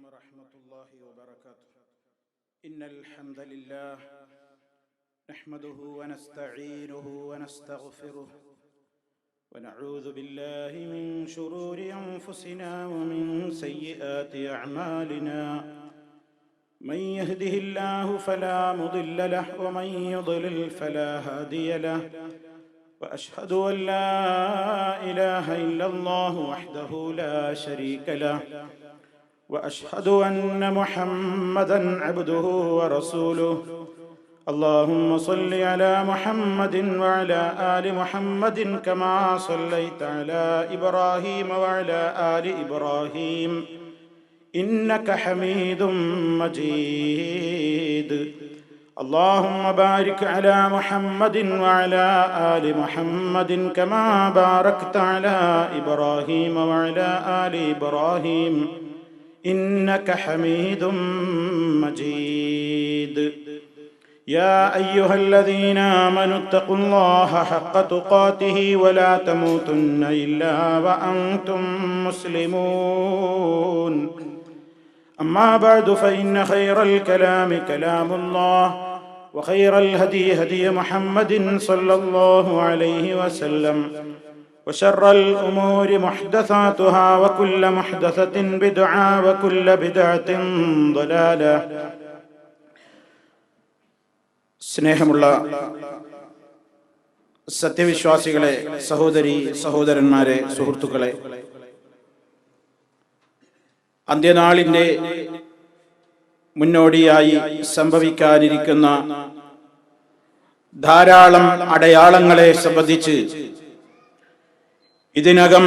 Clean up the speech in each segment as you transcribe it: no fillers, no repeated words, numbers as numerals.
ورحمة الله وبركاته. إن الحمد لله نحمده ونستعينه ونستغفره ونعوذ بالله من شرور أنفسنا ومن سيئات أعمالنا. من يهده الله فلا مضل له ومن يضلل فلا هادي له. وأشهد أن لا إله إلا الله وحده لا شريك له. وأشهد أن محمدًا عبده ورسوله. اللهم صل على محمد وعلى آل محمد كما صليت على إبراهيم وعلى آل إبراهيم إنك حميد مجيد. اللهم بارك على محمد وعلى آل محمد كما باركت على إبراهيم وعلى آل إبراهيم إنك حميد مجيد. يا أيها الذين آمنوا اتقوا الله حق تقاته ولا تموتن إلا وأنتم مسلمون. أما بعد فإن خير الكلام كلام الله وخير الهدي هدي محمد صلى الله عليه وسلم وشر الأمور محدثاتها وكل محدثة بدعة وكل بدعة ضلالة. സ്നേഹമുള്ള സത്യവിശ്വാസികളെ, സഹോദരി സഹോദരന്മാരെ, സുഹൃത്തുക്കളെ, അന്ത്യനാളിൻ്റെ മുന്നോടിയായി സംഭവിക്കാനിരിക്കുന്ന ധാരാളം അടയാളങ്ങളെ സംബന്ധിച്ച് ഇതിനകം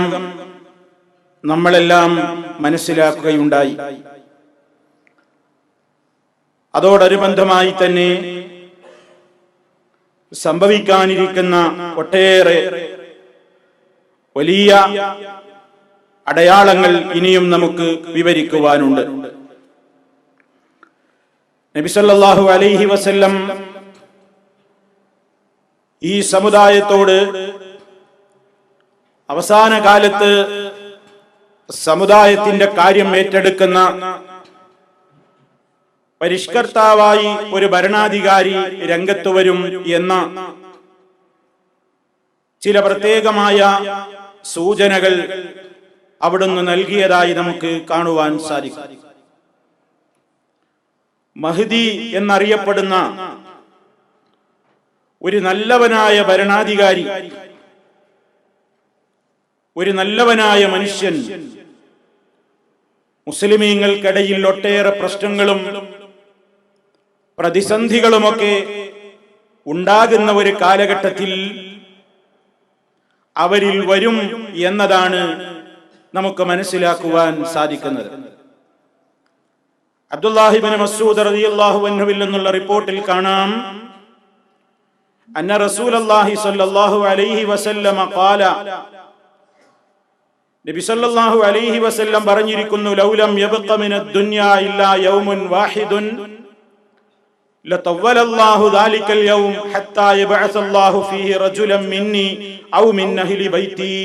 നമ്മളെല്ലാം മനസ്സിലാക്കുകയുണ്ടായി. അതോടനുബന്ധമായി തന്നെ സംഭവിക്കാനിരിക്കുന്ന ഒട്ടേറെ വലിയ അടയാളങ്ങൾ ഇനിയും നമുക്ക് വിവരിക്കുവാനുണ്ട്. നബി സല്ലല്ലാഹു അലൈഹി വസല്ലം ഈ സമുദായത്തോട് അവസാന കാലത്ത് സമുദായത്തിന്റെ കാര്യം ഏറ്റെടുക്കുന്ന പരിഷ്കർത്താവായി ഒരു ഭരണാധികാരി രംഗത്ത് വരും എന്ന ചില പ്രത്യേകമായ സൂചനകൾ അവിടുന്ന് നൽകിയതായി നമുക്ക് കാണുവാൻ സാധിക്കും. മഹ്ദി എന്നറിയപ്പെടുന്ന ഒരു നല്ലവനായ ഭരണാധികാരി, ഒരു നല്ലവനായ മനുഷ്യൻ മുസ്ലിമീങ്ങൾക്കിടയിൽ ഒട്ടേറെ പ്രശ്നങ്ങളും പ്രതിസന്ധികളുമൊക്കെ ഉണ്ടാകുന്ന ഒരു കാലഘട്ടത്തിൽ അവരിൽ വരും എന്നതാണ് നമുക്ക് മനസ്സിലാക്കുവാൻ സാധിക്കുന്നത്. അബ്ദുല്ലാഹി ഇബ്നു മസ്ഊദ് റളിയല്ലാഹു അൻഹുവിൽ നിന്നുള്ള റിപ്പോർട്ടിൽ കാണാം, അന്ന റസൂലുള്ളാഹി സ്വല്ലല്ലാഹു അലൈഹി വസല്ലമ ഖാല, നബി സല്ലല്ലാഹു അലൈഹി വസല്ലം പറഞ്ഞിരിക്കുന്നു, ലൗലം യബ്ഖ മിനദ് ദുനിയാ ഇല്ലാ യൗമുൻ വാഹിദുൻ ലതവ്വലല്ലാഹു ദാലികൽ യൗം ഹത്താ യബ്അസല്ലാഹു ഫീഹി റജുലൻ മിന്നി ഔ മിൻ അഹ്ലി ബൈതി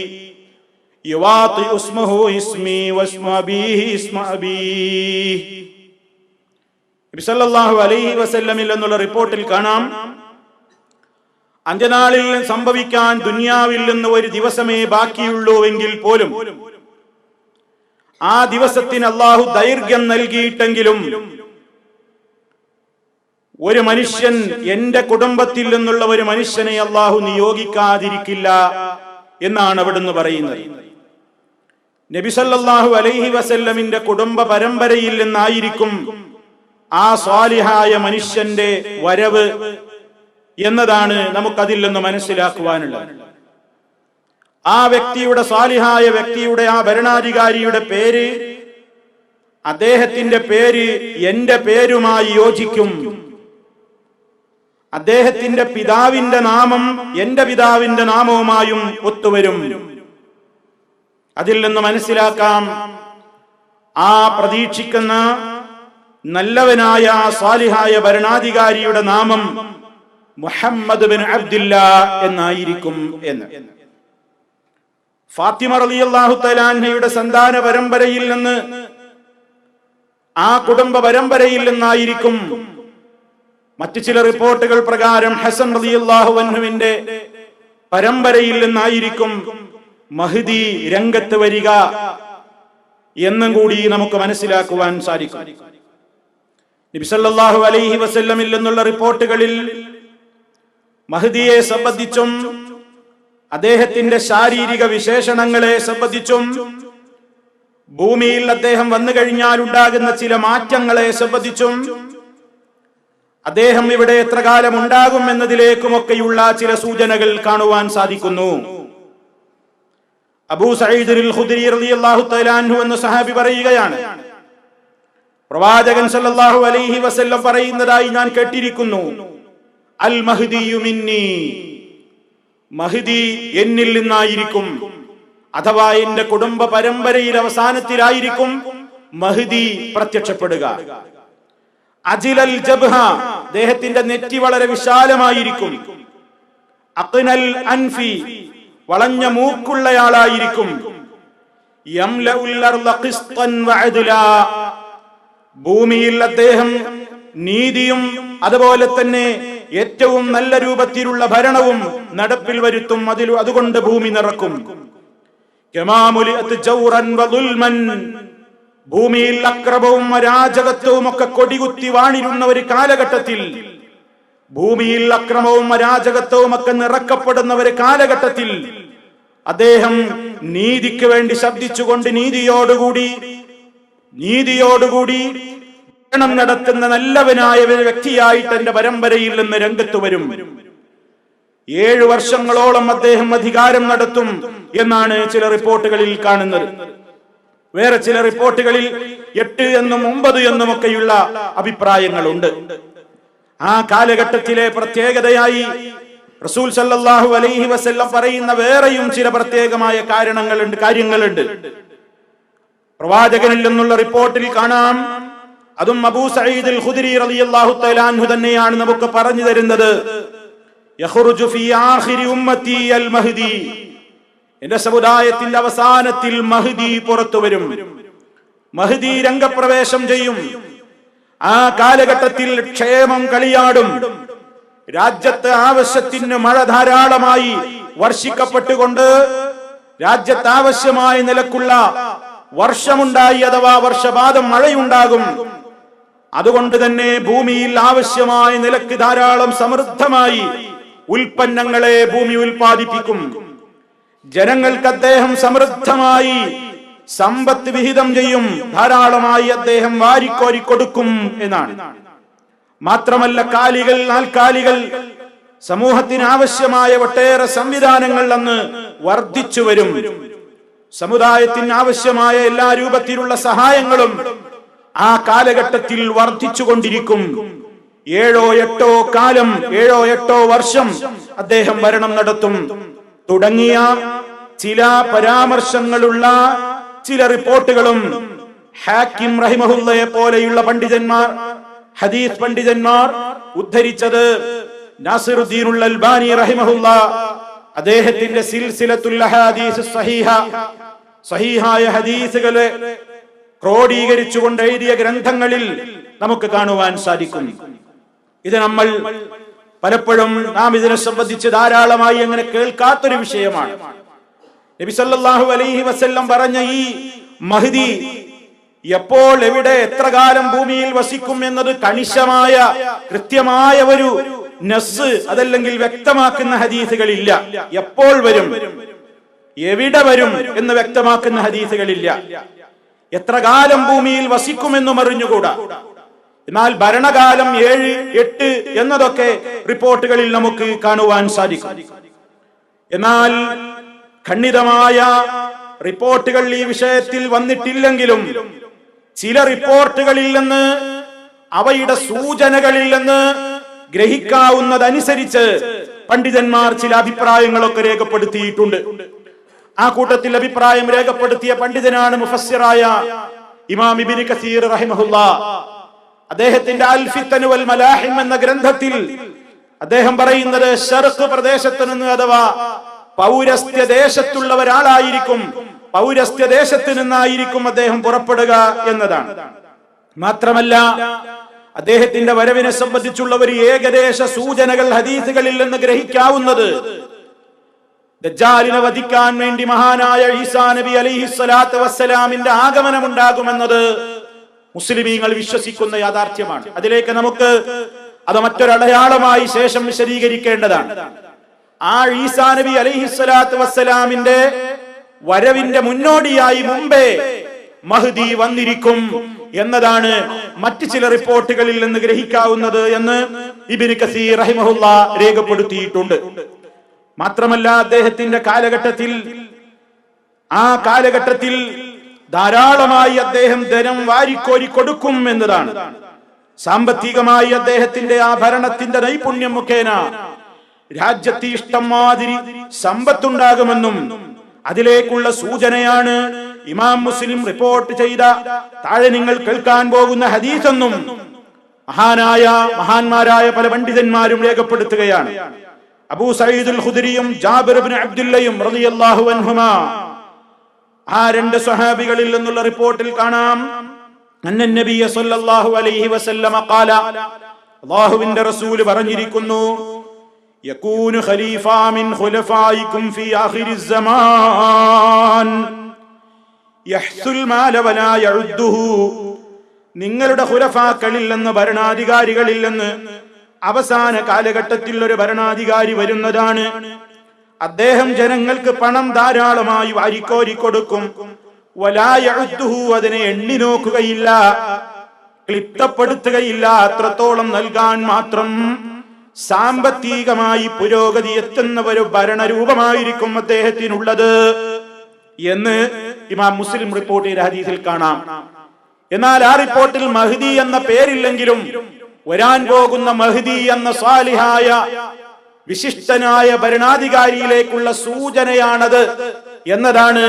യുവാതി ഇസ്മുഹു ഇസ്മി വസ്മു അബീഹി ഇസ്മു അബീഹി. നബി സല്ലല്ലാഹു അലൈഹി വസല്ലമിൽ നിന്നുള്ള റിപ്പോർട്ടിൽ കാണാം, അന്ത്യനാളിൽ സംഭവിക്കാൻ ദുനിയാവിൽ നിന്ന് ഒരു ദിവസമേ ബാക്കിയുള്ളൂവെങ്കിൽ പോലും ആ ദിവസത്തിന് അല്ലാഹു ദൈർഘ്യം നൽകിയിട്ടെങ്കിലും ഒരു മനുഷ്യൻ, എന്റെ കുടുംബത്തിൽ നിന്നുള്ള ഒരു മനുഷ്യനെ അല്ലാഹു നിയോഗിക്കാതിരിക്കില്ല എന്നാണ് അവിടുന്ന് പറയുന്നത്. നബി സല്ലല്ലാഹു അലൈഹി വസല്ലമിന്റെ കുടുംബ പരമ്പരയിൽ നിന്നായിരിക്കും ആ സ്വാലിഹായ മനുഷ്യന്റെ വരവ് എന്നതാണ് നമുക്കതിൽ നിന്ന് മനസ്സിലാക്കുവാനുള്ളത്. ആ വ്യക്തിയുടെ, സ്വാലിഹായ വ്യക്തിയുടെ, ആ ഭരണാധികാരിയുടെ പേര്, അദ്ദേഹത്തിന്റെ പേര് എന്റെ പേരുമായി യോജിക്കും. അദ്ദേഹത്തിന്റെ പിതാവിന്റെ നാമം എന്റെ പിതാവിന്റെ നാമവുമായും ഒത്തുവരും. അതിൽ നിന്ന് മനസ്സിലാക്കാം, ആ പ്രതീക്ഷിക്കുന്ന നല്ലവനായ സാലിഹായ ഭരണാധികാരിയുടെ നാമം മുഹമ്മദ് ബിൻ അബ്ദുല്ലാ എന്നായിരിക്കും എന്ന്. ഫാത്തിമ റളിയല്ലാഹു തആല അൻഹയുടെ സന്താന പരമ്പരയിൽ നിന്ന് ആ കുടുംബ പരമ്പരയിൽ നിന്നായിരിക്കും. മറ്റു ചില റിപ്പോർട്ടുകൾ പ്രകാരം ഹസൻ റളിയല്ലാഹു അൻഹുവിന്റെ പരമ്പരയിൽ നിന്നായിരിക്കും മഹ്ദി രംഗത്ത് വരിക എന്നും കൂടി നമുക്ക് മനസ്സിലാക്കുവാൻ സാധിക്കും. നബി സല്ലല്ലാഹു അലൈഹി വസല്ലമിൽ നിന്നുള്ള റിപ്പോർട്ടുകളിൽ മഹ്ദിയെ സംബന്ധിച്ചും അദ്ദേഹത്തിന്റെ ശാരീരിക വിശേഷണങ്ങളെ സംബന്ധിച്ചും ഭൂമിയിൽ അദ്ദേഹം വന്നു കഴിഞ്ഞാൽ ഉണ്ടാകുന്ന ചില മാറ്റങ്ങളെ സംബന്ധിച്ചും അദ്ദേഹം ഇവിടെ എത്ര കാലം ഉണ്ടാകും എന്നതിലേക്കുമൊക്കെയുള്ള ചില സൂചനകൾ കാണുവാൻ സാധിക്കുന്നു. അബൂ സഈദ് അൽ ഖുദ്രി റളിയല്ലാഹു തആല അൻഹു എന്ന സഹാബി പറയുകയാണ്, പ്രവാചകൻ സല്ലല്ലാഹു അലൈഹി വസല്ലം പറയുന്നതായി ഞാൻ കേട്ടിരിക്കുന്നു, അൽ മഹ്ദിയു മിന്നി, മഹ്ദി എന്നിൽ നിന്നായിരിക്കും, അഥവാ എന്റെ കുടുംബ പരമ്പരയിൽ അവസാനത്തിലായിരിക്കും മഹ്ദി പ്രത്യക്ഷപ്പെടുക. അജിലൽ ജബ്ഹ, അദ്ദേഹത്തിന്റെ നെറ്റി വളരെ വിശാലമായിരിക്കും. അഖ്നൽ അൻഫി, വളഞ്ഞ മൂക്കുള്ളയാളായിരിക്കും. യംലഉൽ അർള ഖിസ്തൻ വഅദ്ലാ, ഭൂമിയിൽ അദ്ദേഹം നീതിയും അതുപോലെ തന്നെ ഏറ്റവും നല്ല രൂപത്തിലുള്ള ഭരണവും നടപ്പിൽ വരുത്തും. അതുകൊണ്ട് ഭൂമി നിറക്കും. കമാമുലിഅത് ജൗറൻ വദുൽമൻ, ഭൂമിയിൽ അക്രമവും അരാജകത്വവും ഒക്കെ കൊടികുത്തി വാണിരുന്ന ഒരു കാലഘട്ടത്തിൽ, ഭൂമിയിൽ അക്രമവും അരാജകത്വവും ഒക്കെ നിറക്കപ്പെടുന്ന ഒരു കാലഘട്ടത്തിൽ അദ്ദേഹം നീതിക്ക് വേണ്ടി ശബ്ദിച്ചുകൊണ്ട് നീതിയോടുകൂടി ഭരണം നടത്തുന്ന നല്ലവനായ ഒരു വ്യക്തിയായിട്ട് എന്റെ പരമ്പരയിൽ നിന്ന് രംഗത്ത് വരും. 7 വർഷങ്ങളോളം അദ്ദേഹം അധികാരം നടത്തും എന്നാണ് ചില റിപ്പോർട്ടുകളിൽ കാണുന്നത്. വേറെ ചില റിപ്പോർട്ടുകളിൽ 8 എന്നും 9 എന്നും ഒക്കെയുള്ള അഭിപ്രായങ്ങളുണ്ട്. ആ കാലഘട്ടത്തിലെ പ്രത്യേകതയായി റസൂൽ സല്ലല്ലാഹു അലൈഹി വസല്ലം പറയുന്ന വേറെയും ചില പ്രത്യേകമായ കാര്യങ്ങളുണ്ട്. പ്രവാചകനിൽ നിന്നുള്ള റിപ്പോർട്ടിൽ കാണാം, അതും അബൂ സഈദ് അൽ ഖുദ്രി റളിയല്ലാഹു തആല അൻഹു തന്നെയാണ് നമുക്ക് പറഞ്ഞു തരുന്നത്, യഖ്റുജു ഫീ ആഖിരി ഉമ്മത്തി അൽ മഹ്ദി, എന്റെ സമുദായത്തിന്റെ അവസാനത്തിൽ മഹ്ദി പുറത്തു വരും. മഹ്ദി രംഗപ്രവേശം ചെയ്യും. ആ കാലഘട്ടത്തിൽ ക്ഷേമം കളിയാടും. രാജ്യത്ത് ആവശ്യത്തിന് മഴ ധാരാളമായി വർഷിക്കപ്പെട്ടുകൊണ്ട് രാജ്യത്ത് ആവശ്യമായ നിലക്കുള്ള വർഷമുണ്ടായി, അഥവാ വർഷപാതം മഴയുണ്ടാകും. അതുകൊണ്ട് തന്നെ ഭൂമിയിൽ ആവശ്യമായ നിലക്ക് ധാരാളം സമൃദ്ധമായി ഉൽപ്പന്നങ്ങളെ ഭൂമി ഉൽപ്പാദിപ്പിക്കും. ജനങ്ങൾക്ക് അദ്ദേഹം സമൃദ്ധമായി സമ്പത്ത് വിഹിതം ചെയ്യും, ധാരാളമായി അദ്ദേഹം വാരിക്കോരി കൊടുക്കും എന്നാണ്. മാത്രമല്ല, നാൽക്കാലികൾ സമൂഹത്തിന് ആവശ്യമായ ഒട്ടേറെ സംവിധാനങ്ങൾ അന്ന് വർദ്ധിച്ചു വരും. സമുദായത്തിന് ആവശ്യമായ എല്ലാ രൂപത്തിലുള്ള സഹായങ്ങളും ആ കാലഘട്ടത്തിൽ വർദ്ധിച്ചുകൊണ്ടിരിക്കും. 7-8 വർഷം അദ്ദേഹം ഭരണം നടത്തും തുടങ്ങിയ ചില പരാമർശങ്ങളുള്ള ചില റിപ്പോർട്ടുകളും ഹാക്കിം റഹിമഹുല്ലയെ പോലെയുള്ള പണ്ഡിതന്മാർ, ഹദീസ് പണ്ഡിതന്മാർ ഉദ്ധരിച്ചത് നാസിറുദ്ദീനുൽ അൽബാനി റഹിമഹുല്ല അദ്ദേഹത്തിന്റെ സിൽസിലത്തുൽ അഹാദീസ് സഹീഹായ ഹദീസുകളെ ക്രോഡീകരിച്ചുകൊണ്ട് എഴുതിയ ഗ്രന്ഥങ്ങളിൽ നമുക്ക് കാണുവാൻ സാധിക്കും. ഇത് നമ്മൾ പലപ്പോഴും നാം ഇതിനെ സംബന്ധിച്ച് ധാരാളമായി അങ്ങനെ കേൾക്കാത്തൊരു വിഷയമാണ്. നബി സല്ലല്ലാഹു അലൈഹി വസല്ലം പറഞ്ഞ ഈ മഹ്ദി എപ്പോൾ, എവിടെ, എത്ര കാലം ഭൂമിയിൽ വസിക്കും എന്നത് കൃത്യമായ ഒരു നസ് അതല്ലെങ്കിൽ വ്യക്തമാക്കുന്ന ഹദീസുകളില്ല. എപ്പോൾ വരും, എവിടെ വരും എന്ന് വ്യക്തമാക്കുന്ന ഹദീസുകളില്ല. എത്ര കാലം ഭൂമിയിൽ വസിക്കുമെന്നും അറിഞ്ഞുകൂടാ. എന്നാൽ ഭരണകാലം 7-8 എന്നതൊക്കെ റിപ്പോർട്ടുകളിൽ നമുക്ക് കാണുവാൻ സാധിക്കും. എന്നാൽ ഖണ്ഡിതമായ റിപ്പോർട്ടുകൾ ഈ വിഷയത്തിൽ വന്നിട്ടില്ലെങ്കിലും ചില റിപ്പോർട്ടുകളിൽ നിന്ന്, അവയുടെ സൂചനകളിൽ നിന്ന് ഗ്രഹിക്കാവുന്നതനുസരിച്ച് പണ്ഡിതന്മാർ ചില അഭിപ്രായങ്ങളൊക്കെ രേഖപ്പെടുത്തിയിട്ടുണ്ട്. ആ കൂട്ടത്തിൽ അഭിപ്രായം രേഖപ്പെടുത്തിയ പണ്ഡിതനാണ് മുഫസ്സിറായ ഇമാം ഇബ്നു കസീർ റഹിമഹുല്ലാ. അദ്ദേഹത്തിന്റെ അൽ ഫിത്തൻ വൽ മലാഹിം എന്ന ഗ്രന്ഥത്തിൽ അദ്ദേഹം പറയുന്നത്, ശർഖ് പ്രദേശത്ത് നിന്ന്, അഥവാ പൗരസ്ത്യ ദേശത്തുള്ള ഒരാളായിരിക്കും, പൗരസ്ത്യ ദേശത്ത് നിന്നായിരിക്കും അദ്ദേഹം പുറപ്പെടുക എന്നതാണ്. മാത്രമല്ല അദ്ദേഹത്തിന്റെ വരവിനെ സംബന്ധിച്ചുള്ള ഒരു ഏകദേശ സൂചനകൾ ഹദീസുകളിൽ നിന്ന് ഗ്രഹിക്കാവുന്നത് ദജ്ജാലിനെ വധിക്കാൻ വേണ്ടി മഹാനായ ഈസാ നബി അലൈഹിസ്സലാത്തു വസ്സലാമിന്റെ ആഗമനം ഉണ്ടാകുമെന്നത് മുസ്ലിമീങ്ങൾ വിശ്വസിക്കുന്ന യാഥാർത്ഥ്യമാണ്. അതിലേക്ക് നമുക്ക് അത് മറ്റൊരടയാളമായി ശേഷം വിശദീകരിക്കേണ്ടതാണ്. ആ ഈസാ നബി അലൈഹിസ്സലാത്തു വസ്സലാമിന്റെ വരവിന്റെ മുന്നോടിയായി മുമ്പേ മഹ്ദി വന്നിരിക്കും എന്നതാണ് മറ്റു ചില റിപ്പോർട്ടുകളിൽ നിന്ന് ഗ്രഹിക്കാവുന്നത് എന്ന് ഇബ്നു കസീർ റഹിമഹുല്ലാ രേഖപ്പെടുത്തിയിട്ടുണ്ട്. മാത്രമല്ല അദ്ദേഹത്തിന്റെ കാലഘട്ടത്തിൽ ധാരാളമായി അദ്ദേഹം ധനം വാരിക്കോരി കൊടുക്കും എന്നതാണ്. സാമ്പത്തികമായി അദ്ദേഹത്തിന്റെ ആ ഭരണത്തിന്റെ നൈപുണ്യം മുഖേന രാജ്യത്ത് ഇഷ്ടംമാതിരി സമ്പത്തുണ്ടാകുമെന്നും അതിലേക്കുള്ള സൂചനയാണ് ഇമാം മുസ്ലിം റിപ്പോർട്ട് ചെയ്ത താഴെ നിങ്ങൾ കേൾക്കാൻ പോകുന്ന ഹദീസെന്നും മഹാന്മാരായ പല പണ്ഡിതന്മാരും രേഖപ്പെടുത്തുകയാണ്. അബൂ സഈദുൽ ഖുദരിയും ജാബിർ ഇബ്നു അബ്ദുല്ലയും റളിയല്ലാഹു അൻഹുമാ ആ രണ്ട് സ്വഹാബികളിൽ നിന്നുള്ള റിപ്പോർട്ടിൽ കാണാം, അന്നൻ നബിയ സല്ലല്ലാഹു അലൈഹി വസല്ലമ ഖാല, അല്ലാഹുവിന്റെ റസൂൽ പറഞ്ഞിരിക്കുന്നു, യകൂനു ഖലീഫ മിൻ ഖുലഫായികും ഫീ ആഖിരിസ് സമാൻ യഹ്സുൽ മാല വലാ യഉദ്ദുഹു. നിങ്ങളുടെ ഖുലഫാക്കളിൽ നിന്ന്, ഭരണാധികാരികളിൽ നിന്ന് അവസാന കാലഘട്ടത്തിൽ ഒരു ഭരണാധികാരി വരുന്നതാണ്. അദ്ദേഹം ജനങ്ങൾക്ക് പണം ധാരാളമായി വാരിക്കോരി കൊടുക്കും. വലാ യഉദ്ദുഹു, അതിനെ എണ്ണി നോക്കുകയില്ല, ക്ലിപ്തപ്പെടുത്തുകയില്ല. അത്രത്തോളം നൽകാൻ മാത്രം സാമ്പത്തികമായി പുരോഗതി എത്തുന്ന ഒരു ഭരണരൂപമായിരിക്കും അദ്ദേഹത്തിനുള്ളത് എന്ന് ഇമാം മുസ്ലിം റിപ്പോർട്ട് ചെയ്ത ഹദീസിൽ കാണാം. എന്നാൽ ആ റിപ്പോർട്ടിൽ മഹ്ദി എന്ന പേരില്ലെങ്കിലും വരാൻ പോകുന്ന മഹ്ദി എന്ന സാലിഹായ വിശിഷ്ടനായ ഭരണാധികാരിയിലേക്കുള്ള സൂചനയാണത് എന്നതാണ്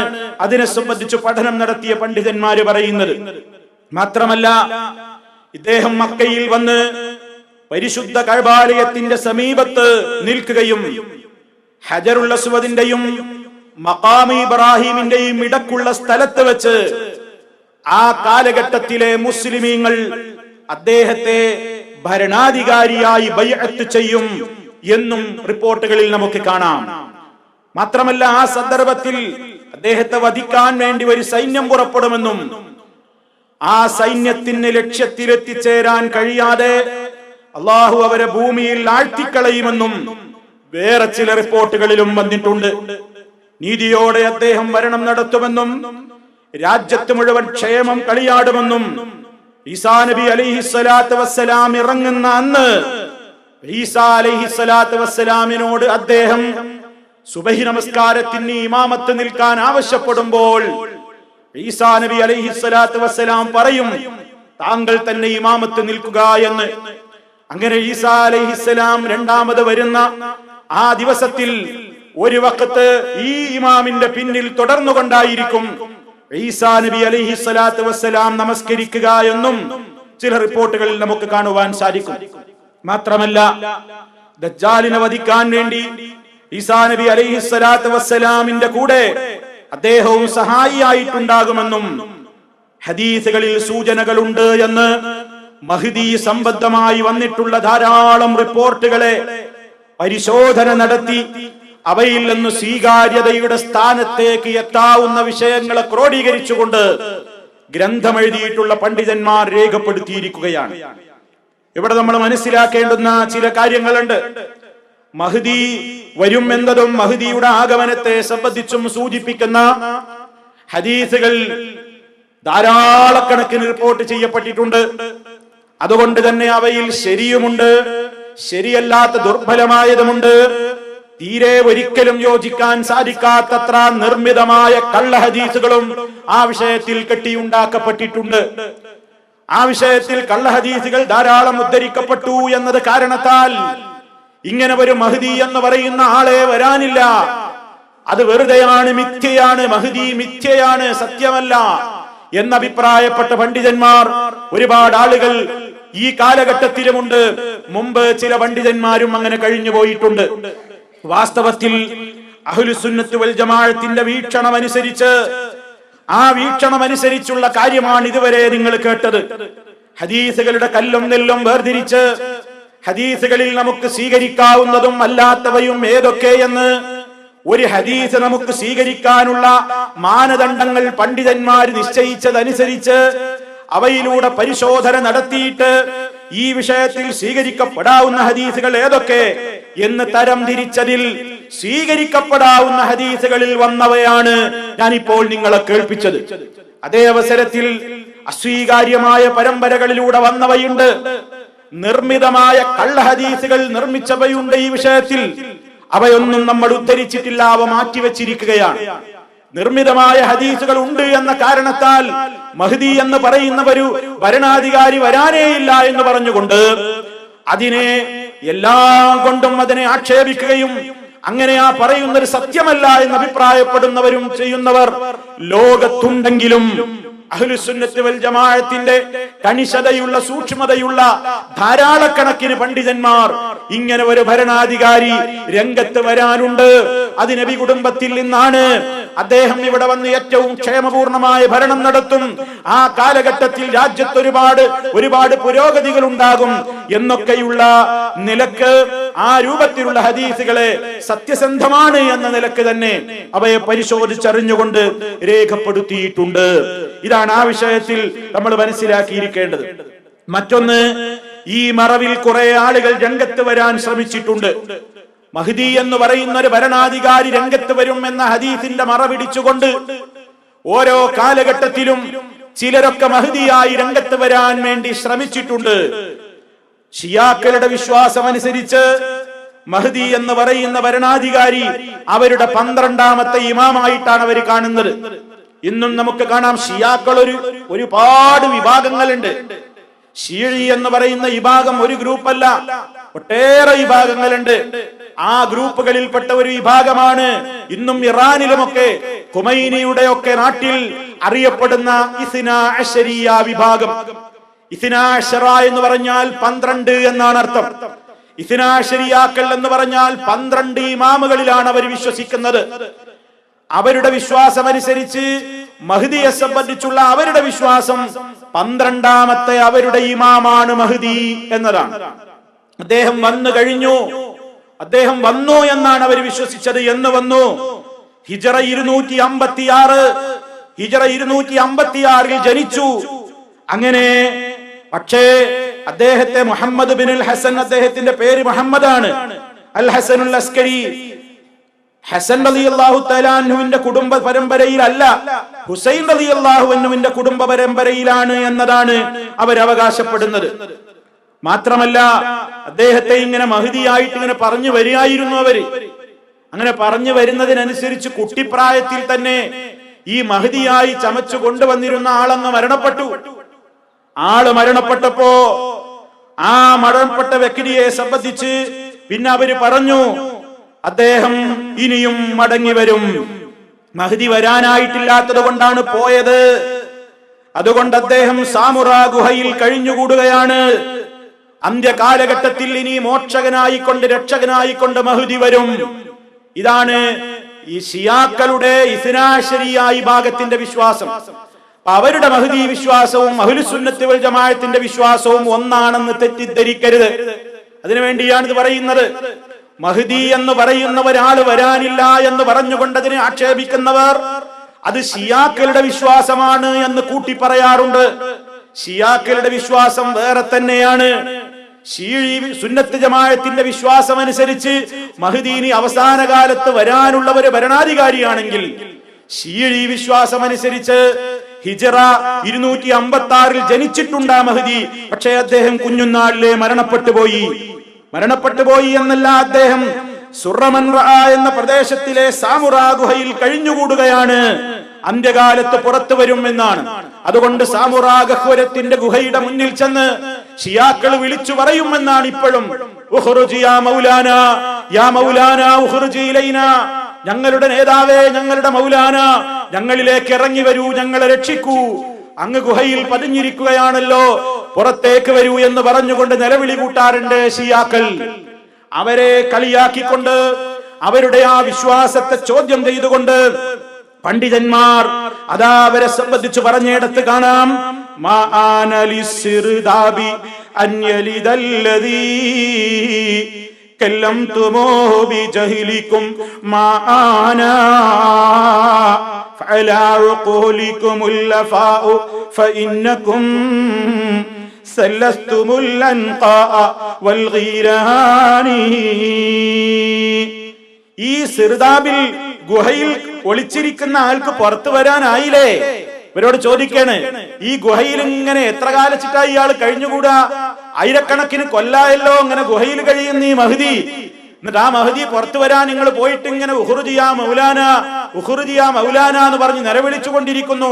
അതിനെ സംബന്ധിച്ച് പഠനം നടത്തിയ പണ്ഡിതന്മാര് പറയുന്നത്. മാത്രമല്ല ഇദ്ദേഹം മക്കയിൽ വന്ന് പരിശുദ്ധ കഅബാലയത്തിന്റെ സമീപത്ത് നിൽക്കുകയും ഹജറുൽ അസ്വദിന്റെയും മഖാം ഇബ്രാഹിമിന്റെയും ഇടക്കുള്ള സ്ഥലത്ത് വെച്ച് ആ കാലഘട്ടത്തിലെ മുസ്ലിമീങ്ങൾ അദ്ദേഹത്തെ ഭരണാധികാരിയായി ബൈഅത്ത് ചെയ്യും എന്നും റിപ്പോർട്ടുകളിൽ നമുക്ക് കാണാം. മാത്രമല്ല ആ സന്ദർഭത്തിൽ അദ്ദേഹത്തെ വധിക്കാൻ വേണ്ടി ഒരു സൈന്യം പുറപ്പെടുമെന്നും ആ സൈന്യത്തിന് ലക്ഷ്യത്തിലെത്തിച്ചേരാൻ കഴിയാതെ അള്ളാഹു അവരെ ഭൂമിയിൽ ആഴ്ത്തിക്കളയുമെന്നും വേറെ ചില റിപ്പോർട്ടുകളിലും വന്നിട്ടുണ്ട്. നീതിയോടെ അദ്ദേഹം ഭരണം നടത്തുമെന്നും രാജ്യത്ത് മുഴുവൻ ക്ഷേമം കളിയാടുമെന്നും ഈസാ നബി അലൈഹിസ്സലാത്തു വസ്സലാം ഇറങ്ങുന്ന അന്ന് ഈസാ അലൈഹിസ്സലാത്തു വസ്സലാമിനോട് അദ്ദേഹം സുബഹി നമസ്കാരത്തിന് ഇമാമത്ത് നിൽക്കാൻ ആവശ്യപ്പെടുമ്പോൾ ഈസാ നബി അലൈഹിസ്സലാത്തു വസ്സലാം പറയും, താങ്കൾ തന്നെ ഇമാമത്ത് നിൽക്കുക എന്ന്. അങ്ങനെ ഈസാ അലൈഹിസ്സലാം രണ്ടാമത് വരുന്ന ആ ദിവസത്തിൽ ഒരു വഖത്ത് ഈ ഇമാമിന്റെ പിന്നിൽ തുടർന്നുകൊണ്ടായിരിക്കും ഈസാ നബി അലൈഹിസ്സലാത്തു വസ്സലാം നമസ്കരിക്കുക എന്നും ചില റിപ്പോർട്ടുകളിൽ നമുക്ക് കാണുവാൻ സാധിക്കും. മാത്രമല്ല ദജ്ജാലിനെ വധിക്കാൻ വേണ്ടി ഈസാ നബി അലൈഹിസ്സലാത്തു വസ്സലാമിന്റെ കൂടെ അദ്ദേഹവും സഹായിയായിട്ടുണ്ടാകുമെന്നും ഹദീസുകളിൽ സൂചനകളുണ്ട് എന്ന് മഹ്ദി സംബന്ധമായി വന്നിട്ടുള്ള ധാരാളം റിപ്പോർട്ടുകളെ പരിശോധന നടത്തി അവയിൽ നിന്ന് സ്വീകാര്യതയുടെ സ്ഥാനത്തേക്ക് എത്താവുന്ന വിഷയങ്ങളെ ക്രോഡീകരിച്ചുകൊണ്ട് ഗ്രന്ഥമെഴുതിയിട്ടുള്ള പണ്ഡിതന്മാർ രേഖപ്പെടുത്തിയിരിക്കുകയാണ്. ഇവിടെ നമ്മൾ മനസ്സിലാക്കേണ്ടുന്ന ചില കാര്യങ്ങളുണ്ട്. മഹ്ദി വരും എന്നതും മഹ്ദിയുടെ ആഗമനത്തെ സംബന്ധിച്ചും സൂചിപ്പിക്കുന്ന ഹദീസുകൾ ധാരാളക്കണക്കിന് റിപ്പോർട്ട് ചെയ്യപ്പെട്ടിട്ടുണ്ട്. അതുകൊണ്ട് തന്നെ അവയിൽ ശരിയുമുണ്ട്, ശരിയല്ലാത്ത ദുർബലമായതുമുണ്ട്, തീരെ ഒരിക്കലും യോജിക്കാൻ സാധിക്കാത്തത്ര നിർമ്മിതമായ കള്ള ഹദീസുകളും ആ വിഷയത്തിൽ കെട്ടിയുണ്ടാക്കപ്പെട്ടിട്ടുണ്ട്. ആ വിഷയത്തിൽ കള്ള ഹദീസുകൾ ധാരാളം ഉദ്ധരിക്കപ്പെട്ടു എന്നത് കാരണത്താൽ ഇങ്ങനെ ഒരു മഹ്ദി എന്ന് പറയുന്ന ആളെ വരാനില്ല, അത് വെറുതെയാണ്, മിഥ്യയാണ്, മഹ്ദി മിഥ്യയാണ്, സത്യമല്ല എന്നഭിപ്രായപ്പെട്ട പണ്ഡിതന്മാർ ഒരുപാട് ആളുകൾ ഈ കാലഘട്ടത്തിലുമുണ്ട്. മുമ്പ് ചില പണ്ഡിതന്മാരും അങ്ങനെ കഴിഞ്ഞു പോയിട്ടുണ്ട്. വാസ്തവത്തിൽ അഹ്ലുസുന്നത്ത് വൽ ജമാഅത്തിന്റെ വീക്ഷണമനുസരിച്ച്, ആ വീക്ഷണമനുസരിച്ചുള്ള കാര്യമാണ് ഇതുവരെ നിങ്ങൾ കേട്ടത്. ഹദീസുകളുടെ കല്ലും നെല്ലും വേർതിരിച്ച് ഹദീസുകളിൽ നമുക്ക് സ്വീകരിക്കാവുന്നതും അല്ലാത്തവയും ഏതൊക്കെയെന്ന് ഒരു ഹദീസ് നമുക്ക് സ്വീകരിക്കാനുള്ള മാനദണ്ഡങ്ങൾ പണ്ഡിതന്മാർ നിശ്ചയിച്ചതനുസരിച്ച് അവയിലൂടെ പരിശോധന നടത്തിയിട്ട് ഈ വിഷയത്തിൽ സ്വീകരിക്കപ്പെടാവുന്ന ഹദീസുകൾ ഏതൊക്കെ എന്ന് തരം തിരിച്ചതിൽ സ്വീകരിക്കപ്പെടാവുന്ന ഹദീസുകളിൽ വന്നവയാണ് ഞാനിപ്പോൾ നിങ്ങളെ കേൾപ്പിച്ചത്. അതേ അവസരത്തിൽ അസ്വീകാര്യമായ പരമ്പരകളിലൂടെ വന്നവയുണ്ട്, നിർമ്മിതമായ കള്ള ഹദീസുകൾ നിർമ്മിച്ചവയുണ്ട്. ഈ വിഷയത്തിൽ അവയൊന്നും നമ്മൾ ഉദ്ധരിച്ചിട്ടില്ല, അവ മാറ്റിവെച്ചിരിക്കുകയാണ്. നിർമ്മിതമായ ഹദീസുകൾ ഉണ്ട് എന്ന കാരണത്താൽ മഹ്ദി എന്ന് പറയുന്ന ഒരു ഭരണാധികാരി വരാനേയില്ല എന്ന് പറഞ്ഞുകൊണ്ട് അതിനെ എല്ലാം കൊണ്ടും അതിനെ ആക്ഷേപിക്കുകയും അങ്ങനെ ആ പറയുന്നൊരു സത്യമല്ല എന്ന് അഭിപ്രായപ്പെടുന്നവരും ചെയ്യുന്നവർ ലോകത്തുണ്ടെങ്കിലും അഹ്ലുസുന്നത്ത് വൽ ജമാഅത്തിന്റെ കണിശതയുള്ള സൂക്ഷ്മതയുള്ള ധാരാളക്കണക്കിന് പണ്ഡിതന്മാർ ഇങ്ങനെ ഒരു ഭരണാധികാരി രംഗത്ത് വരാനുണ്ട്, അത് നബി കുടുംബത്തിൽ നിന്നാണ്, അദ്ദേഹം ഇവിടെ വന്ന് ഏറ്റവും ക്ഷേമപൂർണമായ ഭരണം നടത്തും, ആ കാലഘട്ടത്തിൽ രാജ്യത്ത് ഒരുപാട് പുരോഗതികൾ ഉണ്ടാകും എന്നൊക്കെയുള്ള നിലക്ക് ആ രൂപത്തിലുള്ള ഹദീസുകളെ സത്യസന്ധമാണ് എന്ന നിലക്ക് തന്നെ അവയെ പരിശോധിച്ചറിഞ്ഞുകൊണ്ട് രേഖപ്പെടുത്തിയിട്ടുണ്ട്. ഇതാണ് ആ വിഷയത്തിൽ നമ്മൾ മനസ്സിലാക്കിയിരിക്കേണ്ടത്. മറ്റൊന്ന്, ഈ മറവിൽ കുറെ ആളുകൾ രംഗത്ത് വരാൻ ശ്രമിച്ചിട്ടുണ്ട്. മഹ്ദി എന്ന് പറയുന്ന ഒരു ഭരണാധികാരി രംഗത്ത് വരും എന്ന ഹദീസിന്റെ മറപിടിച്ചുകൊണ്ട് ഓരോ കാലഘട്ടത്തിലും ചിലരൊക്കെ മഹ്ദിയായി രംഗത്ത് വരാൻ വേണ്ടി ശ്രമിച്ചിട്ടുണ്ട്. ഷിയാക്കളുടെ വിശ്വാസമനുസരിച്ച് മഹ്ദി എന്ന് പറയുന്ന ഭരണാധികാരി അവരുടെ 12ാമത്തെ ഇമാമായിട്ടാണ് അവർ കാണുന്നത്. ഇന്നും നമുക്ക് കാണാം ഷിയാക്കൾ ഒരുപാട് വിഭാഗങ്ങളുണ്ട്. ഷീഴി എന്ന് പറയുന്ന വിഭാഗം ഒരു ഗ്രൂപ്പല്ല, ഒട്ടേറെ വിഭാഗങ്ങളുണ്ട്. ആ ഗ്രൂപ്പുകളിൽപ്പെട്ട ഒരു വിഭാഗമാണ് ഇന്നും ഇറാനിലുമൊക്കെ ഖുമൈനിയുടെ ഒക്കെ നാട്ടിൽ അറിയപ്പെടുന്ന ഇസ്നാ അശരിയ വിഭാഗം. ഇസ്നാ അശറ എന്ന് പറഞ്ഞാൽ 12 എന്നാണ് അർത്ഥം. ഇസ്നാ അശരിയാക്കൾ എന്ന് പറഞ്ഞാൽ 12 ഇമാമുകളിലാണ് അവർ വിശ്വസിക്കുന്നത്. അവരുടെ വിശ്വാസമനുസരിച്ച് മഹ്ദിയെ സംബന്ധിച്ചുള്ള അവരുടെ വിശ്വാസം 12ാമത്തെ അവരുടെ ഇമാമാണ് മഹ്ദി എന്നതാണ്. അദ്ദേഹം വന്നു കഴിഞ്ഞു, അദ്ദേഹം വന്നു എന്നാണ് അവർ വിശ്വസിച്ചത്. എന്ന് വന്നു? ഹിജറ 256 ജനിച്ചു. അങ്ങനെ പക്ഷേ അദ്ദേഹത്തെ മുഹമ്മദ് ബിൻ അൽ ഹസൻ, അദ്ദേഹത്തിന്റെ പേര് മുഹമ്മദാണ്, അൽ ഹസനുൽ അസ്കരി, ഹസൻ റളിയല്ലാഹു തആല അൻഹുവിന്റെ കുടുംബ പരമ്പരയിലല്ല, ഹുസൈൻ റളിയല്ലാഹു അൻഹുവിന്റെ കുടുംബ പരമ്പരയിലാണ് എന്നതാണ് അവർ അവകാശപ്പെടുന്നത്. മാത്രമല്ല അദ്ദേഹത്തെ ഇങ്ങനെ മഹ്ദിയായിട്ട് ഇങ്ങനെ പറഞ്ഞു വരികയായിരുന്നു അവര്. അങ്ങനെ പറഞ്ഞു വരുന്നതിനനുസരിച്ച് കുട്ടിപ്രായത്തിൽ തന്നെ ഈ മഹ്ദിയായി ചമച്ചു കൊണ്ടുവന്നിരുന്ന ആളങ്ങ് മരണപ്പെട്ടു. ആള് മരണപ്പെട്ടപ്പോ ആ മരണപ്പെട്ട വ്യക്തിയെ സംബന്ധിച്ച് പിന്നെ അവര് പറഞ്ഞു അദ്ദേഹം ഇനിയും മടങ്ങി വരും, മഹ്ദി വരാനായിട്ടില്ലാത്തത് കൊണ്ടാണ് പോയത്, അതുകൊണ്ട് അദ്ദേഹം സാമുറ ഗുഹയിൽ കഴിഞ്ഞുകൂടുകയാണ്, അന്ത്യകാലഘട്ടത്തിൽ ഇനി മോക്ഷകനായിക്കൊണ്ട് രക്ഷകനായിക്കൊണ്ട് മഹ്ദി വരും. ഇതാണ് ഈ ഷിയാക്കളുടെ ഇസ്നാ അശരിയ വിഭാഗത്തിന്റെ വിശ്വാസം. അവരുടെ മഹ്ദി വിശ്വാസവും അഹ്ലുസുന്നത്ത് വൽ ജമാഅത്തിന്റെ വിശ്വാസവും ഒന്നാണെന്ന് തെറ്റിദ്ധരിക്കരുത്. അതിനുവേണ്ടിയാണ് ഇത് പറയുന്നത്. മഹ്ദി എന്ന് പറയുന്ന ഒരാൾ വരാനില്ല എന്ന് പറഞ്ഞുകൊണ്ട് അതിനെ ആക്ഷേപിക്കുന്നവർ അത് ഷിയാക്കളുടെ വിശ്വാസമാണ് എന്ന് കൂട്ടി പറയാറുണ്ട്. ഷിയാക്കളുടെ വിശ്വാസം വേറെ തന്നെയാണ്. ഷീഈ സുന്നത്ത് ജമാഅത്തിന്റെ വിശ്വാസം അനുസരിച്ച് മഹ്ദി അവസാന കാലത്ത് വരാനുള്ള ഒരു ഭരണാധികാരിയാണെങ്കിൽ, ഷീഈ വിശ്വാസം അനുസരിച്ച് ഹിജറ 256 ജനിച്ചിട്ടുണ്ട് മഹ്ദി. പക്ഷേ അദ്ദേഹം കുഞ്ഞുനാളിലെ മരണപ്പെട്ടു പോയി എന്നല്ല, അദ്ദേഹം സുറമൻ റആ എന്ന പ്രദേശത്തിലെ സാമുറ ഗുഹയിൽ കഴിഞ്ഞുകൂടുകയാണ്, അന്ത്യകാലത്ത് പുറത്തു വരും എന്നാണ്. അതുകൊണ്ട് സാമുറ ഗഹ്വരത്തിന്റെ ഗുഹയുടെ മുന്നിൽ ചെന്ന് ഷിയാക്കൾ വിളിച്ചു പറയുമെന്നാണ് ഇപ്പോഴും, ഉഖ്റുജി യാ മൗലാന, യാ മൗലാന ഉഖ്റുജി ഇലൈനാ, ഞങ്ങളുടെ നേതാവേ, ഞങ്ങളുടെ മൗലാന, ഞങ്ങളിലേക്ക് ഇറങ്ങി വരൂ, ഞങ്ങളെ രക്ഷിക്കൂ, അങ്ങ് ഗുഹയിൽ പതിഞ്ഞിരിക്കുകയാണല്ലോ, പുറത്തേക്ക് വരൂ എന്ന് പറഞ്ഞുകൊണ്ട് നിലവിളി കൂട്ടാറുണ്ട് ഷിയാക്കൾ. അവരെ കളിയാക്കിക്കൊണ്ട് അവരുടെ ആ വിശ്വാസത്തെ ചോദ്യം ചെയ്തുകൊണ്ട് പണ്ഡിതന്മാർ അതാ അവരെ സംബന്ധിച്ച് പറഞ്ഞിടത്ത് കാണാം, മാ ആന ലിസ്സിർദാബി അൻ യലിദല്ലദീ കല്ലംതുമൂഹു ബിജഹ്ലികും മാ ആന ഫഅലാ ഉഖൂലികുമുൽ ലഫാഉ ഫഇന്നകും സല്ലസ്തുമുൽ അൻഖാഅ വൽ ഗീരാനി. ഈ സിർദാബിൽ ഗുഹയിൽ ഒളിച്ചിരിക്കുന്ന ആൾക്ക് പുറത്തു വരാനായില്ലേ? ഇവരോട് ചോദിക്കാണ്, ഈ ഗുഹയിൽ ഇങ്ങനെ എത്ര കാലച്ചിട്ടായി ഇയാൾ കഴിഞ്ഞുകൂടാ? ആയിരക്കണക്കിന് കൊല്ലായല്ലോ ഇങ്ങനെ ഗുഹയിൽ കഴിയുന്ന ഈ മഹ്ദി. എന്നിട്ട് ആ മഹ്ദി പുറത്തു വരാൻ നിങ്ങൾ പോയിട്ട് ഇങ്ങനെ ഉഖ്റുജിയാ മൗലാന, ഉഖ്റുജിയാ മൗലാന എന്ന് പറഞ്ഞ് നിലവിളിച്ചു കൊണ്ടിരിക്കുന്നു.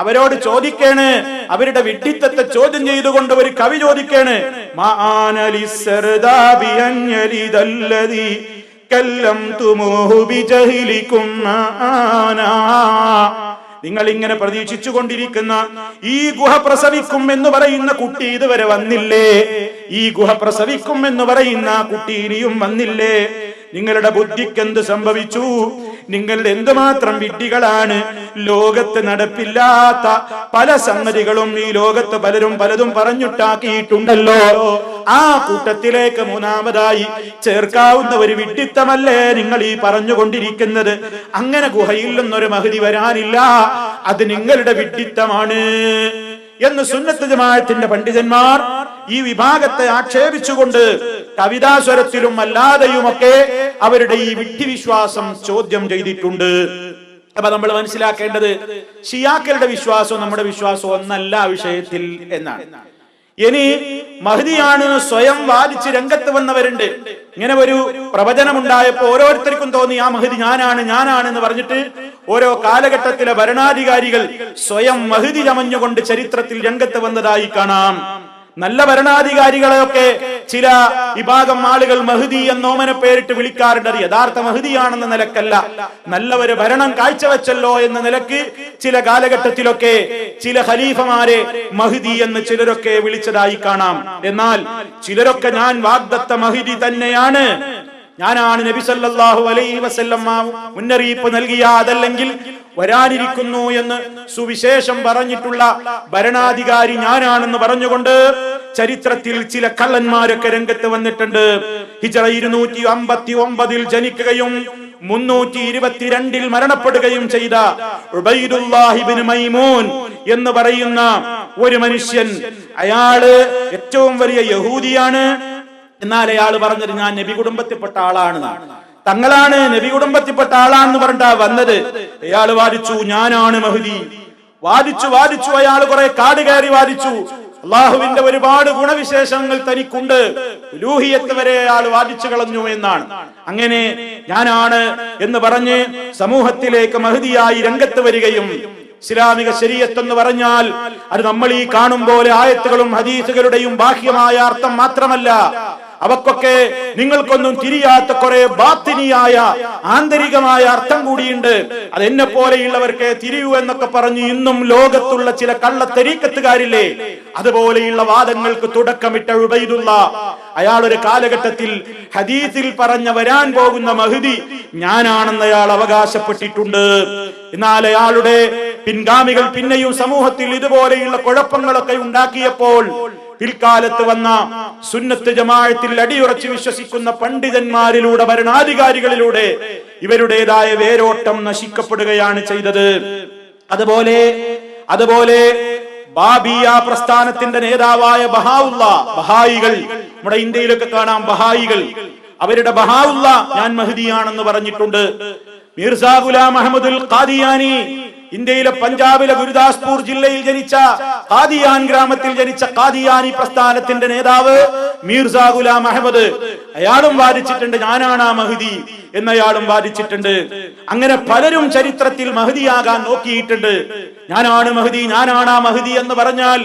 അവരോട് ചോദിക്കാണ്, അവരുടെ വിഡ്ഢിത്തത്തെ ചോദ്യം ചെയ്തുകൊണ്ട് ഒരു കവി ചോദിക്കാണ്, മാ ആന ലിസ്സർദാബി അൻ യലിദല്ലദീ കല്ലംതുമൂഹു ബിജഹ്ലികും മാ ആന. നിങ്ങൾ ഇങ്ങനെ പ്രതീക്ഷിച്ചു കൊണ്ടിരിക്കുന്ന ഈ ഗുഹ പ്രസവിക്കും എന്ന് പറയുന്ന കുട്ടി ഇതുവരെ വന്നില്ലേ? ഈ ഗുഹ പ്രസവിക്കും എന്ന് പറയുന്ന കുട്ടി ഇനിയും വന്നില്ലേ? നിങ്ങളുടെ ബുദ്ധിക്ക് എന്ത് സംഭവിച്ചു? നിങ്ങളുടെ എന്തുമാത്രം വിഡ്ഢികളാണ്! ലോകത്ത് നടപ്പില്ലാത്ത പല സംഗതികളും ഈ ലോകത്ത് പലതും പറഞ്ഞുണ്ടാക്കിയിട്ടുണ്ടല്ലോ. ആ കൂട്ടത്തിലേക്ക് മൂന്നാമതായി ചേർക്കാവുന്ന ഒരു വിഡ്ഢിത്തമല്ലേ നിങ്ങൾ ഈ പറഞ്ഞുകൊണ്ടിരിക്കുന്നത്? അങ്ങനെ ഗുഹയിൽ നിന്നൊരു മഹ്ദി വരാനില്ല, അത് നിങ്ങളുടെ വിഡ്ഢിത്തമാണ് എന്ന് സുന്നത്ത് ജമാഅത്തിന്റെ പണ്ഡിതന്മാർ ഈ വിഭാഗത്തെ ആക്ഷേപിച്ചുകൊണ്ട് കവിതാസ്വരത്തിലും അല്ലാതെയുമൊക്കെ അവരുടെ ഈ വിഡ്ഢിവിശ്വാസം ചോദ്യം ചെയ്തിട്ടുണ്ട്. അപ്പൊ നമ്മൾ മനസ്സിലാക്കേണ്ടത് ഷിയാക്കളുടെ വിശ്വാസവും നമ്മുടെ വിശ്വാസവും ഒന്നല്ല വിഷയത്തിൽ എന്നാണ്. ഇനി മഹ്ദിയാണ് സ്വയം വാദിച്ച് രംഗത്ത് വന്നവരുണ്ട്. ഇങ്ങനെ ഒരു പ്രവചനമുണ്ടായപ്പോ ഓരോരുത്തർക്കും തോന്നി ആ മഹ്ദി ഞാനാണ് എന്ന് പറഞ്ഞിട്ട് ഓരോ കാലഘട്ടത്തിലെ ഭരണാധികാരികൾ സ്വയം മഹ്ദി ചമഞ്ഞുകൊണ്ട് ചരിത്രത്തിൽ രംഗത്ത് വന്നതായി കാണാം. നല്ല ഭരണാധികാരികളെയൊക്കെ ചില വിഭാഗം ആളുകൾ മഹ്ദി എന്നോമന പേരിട്ട് വിളിക്കാറുണ്ട്. അത് യഥാർത്ഥ മഹ്ദിയാണെന്ന നിലക്കല്ല, നല്ലൊരു ഭരണം കാഴ്ചവെച്ചല്ലോ എന്ന നിലക്ക് ചില കാലഘട്ടത്തിലൊക്കെ ചില ഖലീഫമാരെ മഹ്ദി എന്ന് ചിലരൊക്കെ വിളിച്ചതായി കാണാം. എന്നാൽ ചിലരൊക്കെ ഞാൻ വാഗ്ദത്ത മഹ്ദി തന്നെയാണ്, ഞാനാണ് നബി സല്ലല്ലാഹു അലൈഹി വസല്ലം മുന്നറിയിപ്പ് നൽകിയ അതല്ലെങ്കിൽ വരാനിരിക്കുന്നു എന്ന് സുവിശേഷം പറഞ്ഞിട്ടുള്ള ഭരണാധികാരി ഞാനാണെന്ന് പറഞ്ഞുകൊണ്ട് ചരിത്രത്തിൽ ചില കള്ളന്മാരൊക്കെ രംഗത്ത് വന്നിട്ടുണ്ട്. ഹിജ്റ 259 ജനിക്കുകയും 322 മരണപ്പെടുകയും ചെയ്ത ഉബൈദുല്ലാഹ് ഇബ്നു മൈമൂൻ എന്ന് പറയുന്ന ഒരു മനുഷ്യൻ, അയാള് ഏറ്റവും വലിയ യഹൂദിയാണ്. എന്നാൽ അയാൾ പറഞ്ഞത് ഞാൻ നബി കുടുംബത്തിൽപ്പെട്ട ആളാണ്, തങ്ങളാണ് നബി കുടുംബത്തിൽപ്പെട്ട ആളാണെന്ന് പറഞ്ഞാ വന്നത്. അയാൾ വാദിച്ചു ഞാനാണ് മഹ്ദി. വാദിച്ചു അയാൾ കുറെ കാട് കയറി വാദിച്ചു. അള്ളാഹുവിന്റെ ഒരുപാട് ഗുണവിശേഷങ്ങൾ തനിക്കുണ്ട്, ഉലൂഹിയത്ത് വരെ അയാൾ വാദിച്ചു കളഞ്ഞു എന്നാണ്. അങ്ങനെ ഞാനാണ് എന്ന് പറഞ്ഞ് സമൂഹത്തിലേക്ക് മഹ്ദിയായി രംഗത്ത് വരികയും, ഇസ്ലാമിക ശരീഅത്ത് എന്ന് പറഞ്ഞാൽ അത് നമ്മൾ ഈ കാണും പോലെ ആയത്തുകളും ഹദീസുകളുടെയും ബാഹ്യമായ അർത്ഥം മാത്രമല്ല, അവക്കൊക്കെ നിങ്ങൾക്കൊന്നും തിരിയാത്ത കുറെ ബാത്തിനിയായ ആന്തരികമായ അർത്ഥം കൂടിയുണ്ട്. അത് എന്നെ പോലെയുള്ളവർക്ക് തിരിയൂ എന്നൊക്കെ പറഞ്ഞ് ഇന്നും ലോകത്തുള്ള ചില കള്ളത്തരീക്കത്തുകാരില്ലേ, അതുപോലെയുള്ള വാദങ്ങൾക്ക് തുടക്കമിട്ട ഉബൈദുള്ള അയാൾ ഒരു കാലഘട്ടത്തിൽ ഹദീസിൽ പറഞ്ഞ വരാൻ പോകുന്ന മഹ്ദി ഞാനാണെന്ന് അയാൾ അവകാശപ്പെട്ടിട്ടുണ്ട്. എന്നാൽ അയാളുടെ പിൻഗാമികൾ പിന്നെയും സമൂഹത്തിൽ ഇതുപോലെയുള്ള കുഴപ്പങ്ങളൊക്കെ ഉണ്ടാക്കിയപ്പോൾ പിൽക്കാലത്ത് വന്ന സുന്നത്ത് ജമാഅത്തിൽ അടിയുറച്ച് വിശ്വസിക്കുന്ന പണ്ഡിതന്മാരിലൂടെ ഭരണാധികാരികളിലൂടെ ഇവരുടേതായ വേരോട്ടം നശിക്കപ്പെടുകയാണ് ചെയ്തത്. അതുപോലെ ബാബിയ പ്രസ്ഥാനത്തിന്റെ നേതാവായ ബഹായികൾ, നമ്മുടെ ഇന്ത്യയിലൊക്കെ കാണാം ബഹായികൾ, അവരുടെ ബഹാഉല്ല ഞാൻ മഹ്ദിയാണെന്ന് പറഞ്ഞിട്ടുണ്ട്. മിർസാ ഗുലാം അഹ്മദുൽ ഖാദിയാനി, ഇന്ത്യയിലെ പഞ്ചാബിലെ ഗുരുദാസ്പൂർ ജില്ലയിൽ ജനിച്ച ഖാദിയാൻ ഗ്രാമത്തിൽ ജനിച്ച ഖാദിയാനി പ്രസ്ഥാനത്തിന്റെ നേതാവ് മിർസാ ഗുലാം അഹ്മദ്, അയാളും വാദിച്ചിട്ടുണ്ട് ഞാനാണ് ആ മഹ്ദി എന്നയാളും വാദിച്ചിട്ടുണ്ട്. അങ്ങനെ പലരും ചരിത്രത്തിൽ മഹ്ദിയാകാൻ നോക്കിയിട്ടുണ്ട്. ഞാനാണ് ആ മഹ്ദി എന്ന് പറഞ്ഞാൽ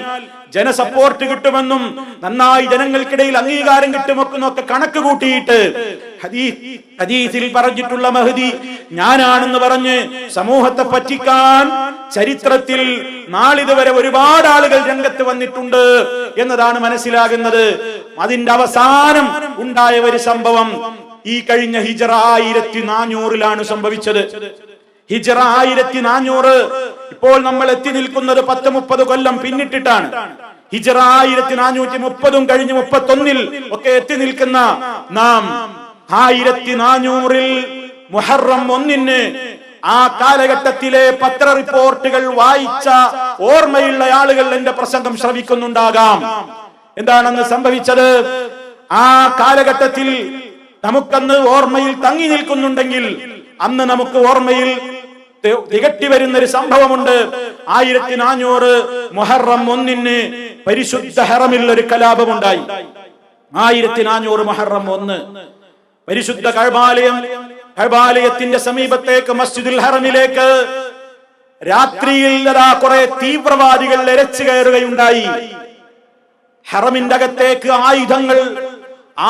ജനസപ്പോർട്ട് കിട്ടുമെന്നും നന്നായി ജനങ്ങൾക്കിടയിൽ അംഗീകാരം കിട്ടുമെന്നൊക്കെ കണക്ക് കൂട്ടിയിട്ട് ഹദീസിൽ പറഞ്ഞിട്ടുള്ള മഹ്ദി ഞാനാണെന്ന് പറഞ്ഞ് സമൂഹത്തെ പറ്റിക്കാൻ ചരിത്രത്തിൽ നാളിതുവരെ ഒരുപാട് ആളുകൾ രംഗത്ത് വന്നിട്ടുണ്ട് എന്നതാണ് മനസ്സിലാകുന്നത്. അതിന്റെ അവസാനം ഉണ്ടായ ഒരു സംഭവം ഈ കഴിഞ്ഞ ഹിജ്റ 1400 സംഭവിച്ചത്. ഹിജ്റ 1400. ഇപ്പോൾ നമ്മൾ എത്തി നിൽക്കുന്നത് 10-30 കൊല്ലം പിന്നിട്ടിട്ടാണ്. ഹിജ്റ 1430 കഴിഞ്ഞ് 31 ഒക്കെ എത്തി നിൽക്കുന്ന നാം 1400 മുഹറം 1 ആ കാലഘട്ടത്തിലെ പത്ര റിപ്പോർട്ടുകൾ വായിച്ച ഓർമ്മയുള്ള ആളുകൾ എന്റെ പ്രസംഗം ശ്രവിക്കുന്നുണ്ടാകാം. എന്താണെന്ന് സംഭവിച്ചത്? ആ കാലഘട്ടത്തിൽ നമുക്കന്ന് ഓർമ്മയിൽ തങ്ങി നിൽക്കുന്നുണ്ടെങ്കിൽ അന്ന് നമുക്ക് ഓർമ്മയിൽ തികട്ടി വരുന്ന ഒരു സംഭവമുണ്ട്. 1400 മുഹറം 1 പരിശുദ്ധ ഹറമിൽ ഒരു കലാപമുണ്ടായി. 1400 മുഹറം 1 പരിശുദ്ധ കഅബാലയത്തിന്റെ സമീപത്തേക്ക് മസ്ജിദുൽ ഹറമിലേക്ക് രാത്രിയിൽ കുറെ തീവ്രവാദികൾ ഇരച്ചു കയറുകയുണ്ടായി. ഹറമിന്റെ അകത്തേക്ക്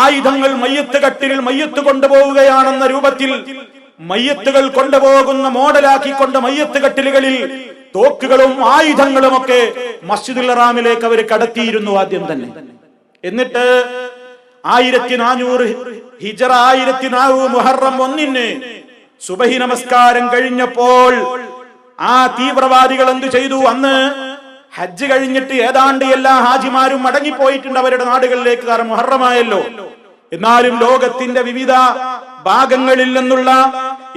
ആയുധങ്ങൾ മയ്യത്ത് കട്ടിലിൽ മയ്യത്ത് കൊണ്ടുപോവുകയാണെന്ന രൂപത്തിൽ മയ്യത്തുകൾ കൊണ്ടുപോകുന്ന മോഡലാക്കിക്കൊണ്ട് മയ്യത്ത് കട്ടിലുകളിൽ തോക്കുകളും ആയുധങ്ങളും ഒക്കെ മസ്ജിദുൽ ഹറാമിലേക്ക് അവർ കടത്തിയിരുന്നു ആദ്യം തന്നെ. എന്നിട്ട് 1400 ഹിജ്റ 1400 മുഹറം 1 സുബഹി നമസ്കാരം കഴിഞ്ഞപ്പോൾ ആ തീവ്രവാദികൾ എന്തു ചെയ്തു? അന്ന് ഹജ്ജ് കഴിഞ്ഞിട്ട് ഏതാണ്ട് എല്ലാ ഹാജിമാരും മടങ്ങിപ്പോയിട്ടുണ്ട് അവരുടെ നാടുകളിലേക്ക്. കാരണം മുഹറമായല്ലോ. എന്നാലും ലോകത്തിന്റെ വിവിധ ഭാഗങ്ങളിൽ നിന്നുള്ള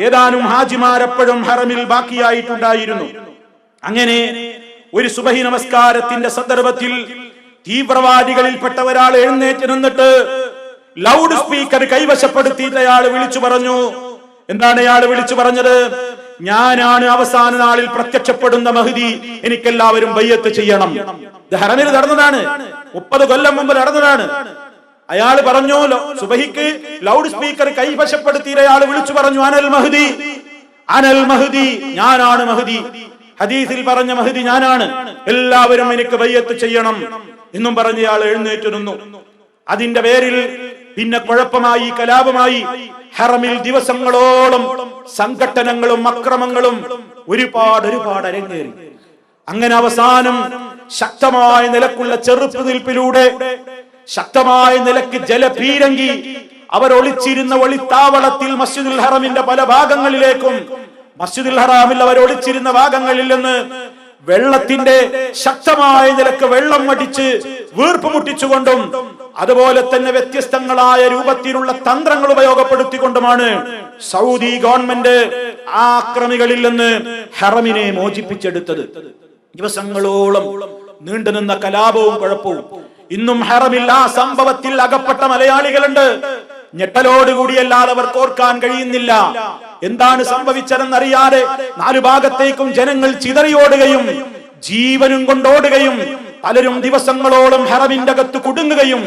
ഏതാനും ഹാജിമാരെപ്പോഴും ഹറമിൽ ബാക്കിയായിട്ടുണ്ടായിരുന്നു. അങ്ങനെ ഒരു സുബഹി നമസ്കാരത്തിന്റെ സന്ദർഭത്തിൽ തീവ്രവാദികളിൽപ്പെട്ട ഒരാൾ എഴുന്നേറ്റ് നിന്നിട്ട് ലൗഡ് സ്പീക്കർ കൈവശപ്പെടുത്തിയിട്ട് അയാൾ വിളിച്ചു പറഞ്ഞു. എന്താണ് അയാൾ വിളിച്ചു പറഞ്ഞത്? ഞാനാണ് അവസാന നാളിൽ പ്രത്യക്ഷപ്പെടുന്ന മഹ്ദി, എനിക്കെല്ലാവരും ബയ്യത്ത് ചെയ്യണം. ഇത് ഹറമിൽ നടന്നതാണ്, 30 കൊല്ലം മുമ്പ് നടന്നതാണ്. അയാൾ പറഞ്ഞു, സുബഹിക്ക് ലൗഡ് സ്പീക്കർ കൈവശപ്പെടുത്തിയിട്ട് അയാൾ വിളിച്ചു പറഞ്ഞു, അനൽ മഹ്ദി, അനൽ മഹ്ദി, ഞാനാണ് മഹ്ദി. ഹദീസിൽ പറഞ്ഞ മഹ്ദി ഞാനാണ്, എല്ലാവരും എനിക്ക് ബയ്യത്ത് ചെയ്യണം എന്നും പറഞ്ഞ ഇയാൾ എഴുന്നേറ്റ് നിന്നു. അതിന്റെ പേരിൽ പിന്നെ കുഴപ്പമായി, കലാപമായി. ഹറമിൽ ദിവസങ്ങളോളം സംഘട്ടനങ്ങളും അക്രമങ്ങളും ഒരുപാട് അരങ്ങേറി. അങ്ങനെ അവസാനം ശക്തമായ നിലക്കുള്ള ചെറുപ്പ് നിൽപ്പിലൂടെ ശക്തമായ നിലയ്ക്ക് ജലപീരങ്കി അവർ ഒളിച്ചിരുന്ന ഒളിത്താവളത്തിൽ മസ്ജിദുൽ ഹറമിന്റെ പല ഭാഗങ്ങളിലേക്കും മസ്ജിദുൽ ഹറാമിൽ അവർ ഒളിച്ചിരുന്ന ഭാഗങ്ങളിൽ നിന്ന് വെള്ളത്തിന്റെ ശക്തമായ നിലക്ക് വെള്ളം അടിച്ച് വീർപ്പ് മുട്ടിച്ചുകൊണ്ടും അതുപോലെ തന്നെ വ്യത്യസ്തങ്ങളായ രൂപത്തിലുള്ള തന്ത്രങ്ങൾ ഉപയോഗപ്പെടുത്തിക്കൊണ്ടുമാണ് സൗദി ഗവൺമെന്റ് ആ ആക്രമികളിൽ നിന്ന് ഹറമിനെ മോചിപ്പിച്ചെടുത്തത്. ദിവസങ്ങളോളം നീണ്ടുനിന്ന കലാപവും കുഴപ്പവും. ഇന്നും ഹറമിൽ ആ സംഭവത്തിൽ അകപ്പെട്ട മലയാളികളുണ്ട്. ഞെട്ടലോടുകൂടിയല്ലാതെ അവർക്ക് ഓർക്കാൻ കഴിയുന്നില്ല. എന്താണ് സംഭവിച്ചതെന്നറിയാതെ 4 ഭാഗത്തേക്കും ജനങ്ങൾ ചിതറിയോടുകയും ജീവനും കൊണ്ടോടുകയും പലരും ദിവസങ്ങളോളം ഹറമിന്റെ അകത്ത് കുടുങ്ങുകയും